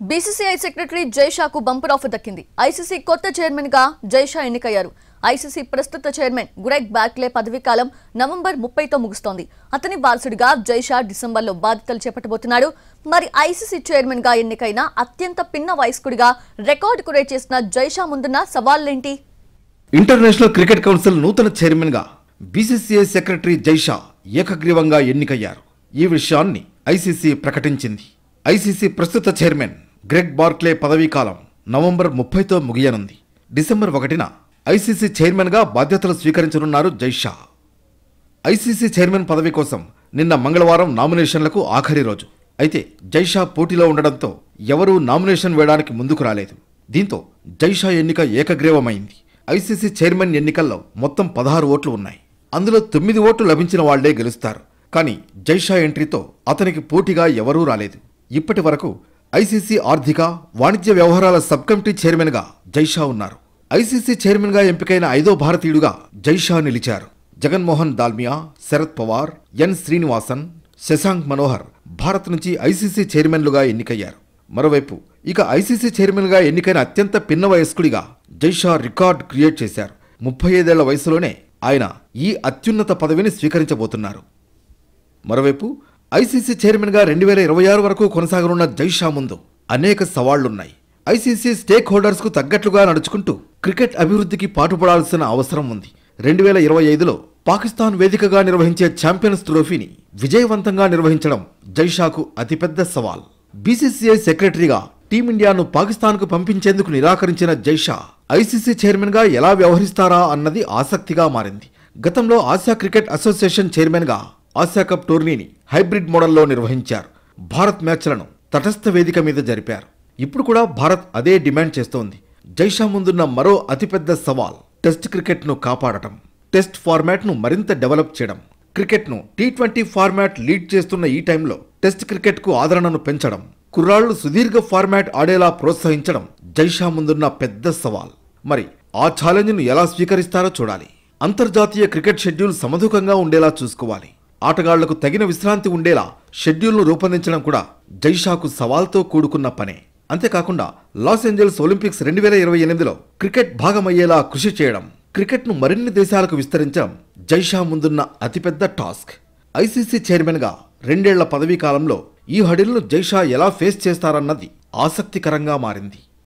BCCI secretary జైషాకు bumper offer దక్కింది. ICC కొత్త chairman గా జైషా ఎన్నికయ్యారు. ఐసీసీ ప్రస్తుత చైర్మన్ గ్రెగ్ బార్క్లే పదవీకాలం నవంబర్ 30తో ముగుస్తోంది. అతని వారసుడిగా జైషా డిసెంబర్లో బాధ్యతలు చేపట్టబోతున్నాడు. మరి ఐసీసీ చైర్మన్ గా ఎన్నికైన అత్యంత పిన్న వయస్కుడిగా రికార్డు క్రియేట్ చేసిన జైషా ముందున్న సవాళ్లేంటి? ఇంటర్నేషనల్ క్రికెట్ కౌన్సిల్ నూతన చైర్మన్ గా బీసీసీఐ సెక్రటరీ జైషా ఏకగ్రీవంగా ఎన్నికయ్యారు. ఈ విషయాన్ని ఐసీసీ ప్రకటించింది. ఐసీసీ ప్రస్తుత చైర్మన్ గ్రెగ్ బార్క్లే పదవీకాలం నవంబర్ 30తో ముగియనుంది. డిసెంబర్ 1న ఐసీసీ చైర్మన్గా బాధ్యతలు స్వీకరించనున్నారు జైషా. ఐసీసీ చైర్మన్ పదవి కోసం నిన్న మంగళవారం నామినేషన్లకు ఆఖరి రోజు. అయితే జైషా పోటీలో ఉండడంతో ఎవరూ నామినేషన్ వేయడానికి ముందుకు రాలేదు. దీంతో జైషా ఎన్నిక ఏకగ్రీవమైంది. ఐసీసీ చైర్మన్ ఎన్నికల్లో మొత్తం 16 ఓట్లు ఉన్నాయి. అందులో 9 ఓట్లు లభించిన వాళ్లే గెలుస్తారు. కానీ జైషా ఎంట్రీతో అతనికి పోటీగా ఎవరూ రాలేదు. ఇప్పటి వరకు ఐసీసీ ఆర్థిక వాణిజ్య వ్యవహారాల సబ్ కమిటీ చైర్మన్గా జైషా ఉన్నారు. ఐసీసీ చైర్మన్గా ఎంపికైన 5వ భారతీయుడుగా జైషా నిలిచారు. జగన్మోహన్ దాల్మియా, శరద్ పవార్, ఎన్ శ్రీనివాసన్, శశాంక్ మనోహర్ భారత్ నుంచి ఐసీసీ చైర్మన్లుగా ఎన్నికయ్యారు. మరోవైపు ఇక ఐసీసీ చైర్మన్గా ఎన్నికైన అత్యంత పిన్న వయస్కుడిగా జైషా రికార్డ్ క్రియేట్ చేశారు. 35 ఏళ్ల వయసులోనే ఆయన ఈ అత్యున్నత పదవిని స్వీకరించబోతున్నారు. మరోవైపు ఐసీసీ చైర్మన్గా 2026 వరకు కొనసాగనున్న జైషా ముందు అనేక సవాళ్లున్నాయి. ఐసీసీ స్టేక్ హోల్డర్స్కు తగ్గట్లుగా నడుచుకుంటూ క్రికెట్ అభివృద్ధికి పాటుపడాల్సిన అవసరం ఉంది. 2025లో పాకిస్తాన్ వేదికగా నిర్వహించే ఛాంపియన్స్ ట్రోఫీని విజయవంతంగా నిర్వహించడం జైషాకు అతిపెద్ద సవాల్. బీసీసీఐ సెక్రటరీగా టీమిండియాను పాకిస్తాన్కు పంపించేందుకు నిరాకరించిన జైషా ఐసీసీ చైర్మన్గా ఎలా వ్యవహరిస్తారా అన్నది ఆసక్తిగా మారింది. గతంలో ఆసియా క్రికెట్ అసోసియేషన్ చైర్మన్గా ఆసియా కప్ టోర్నీని హైబ్రిడ్ మోడల్లో నిర్వహించారు. భారత్ మ్యాచ్లను తటస్థ వేదిక మీద జరిపారు. ఇప్పుడు కూడా భారత్ అదే డిమాండ్ చేస్తోంది. జైషా ముందున్న మరో అతిపెద్ద సవాల్ టెస్ట్ క్రికెట్ను కాపాడటం, టెస్ట్ ఫార్మాట్ను మరింత డెవలప్ చేయడం. క్రికెట్ను T20 ఫార్మాట్ లీడ్ చేస్తున్న ఈ టైంలో టెస్ట్ క్రికెట్కు ఆదరణను పెంచడం, కుర్రాళ్లు సుదీర్ఘ ఫార్మాట్ ఆడేలా ప్రోత్సహించడం జైషా ముందున్న పెద్ద సవాల్. మరి ఆ ఛాలెంజ్ను ఎలా స్వీకరిస్తారో చూడాలి. అంతర్జాతీయ క్రికెట్ షెడ్యూల్ సమధుకంగా ఉండేలా చూసుకోవాలి. ఆటగాళ్లకు తగిన విశ్రాంతి ఉండేలా షెడ్యూల్ను రూపొందించడం కూడా జైషాకు సవాల్తో కూడుకున్న పనే. అంతేకాకుండా లాస్ ఏంజల్స్ ఒలింపిక్స్ 2028లో క్రికెట్ భాగమయ్యేలా కృషి చేయడం, క్రికెట్ను మరిన్ని దేశాలకు విస్తరించడం జైషా ముందున్న అతిపెద్ద టాస్క్. ఐసీసీ చైర్మన్గా 2 ఏళ్ల పదవీ కాలంలో ఈ హడిల్ను జైషా ఎలా ఫేస్ చేస్తారన్నది ఆసక్తికరంగా మారింది.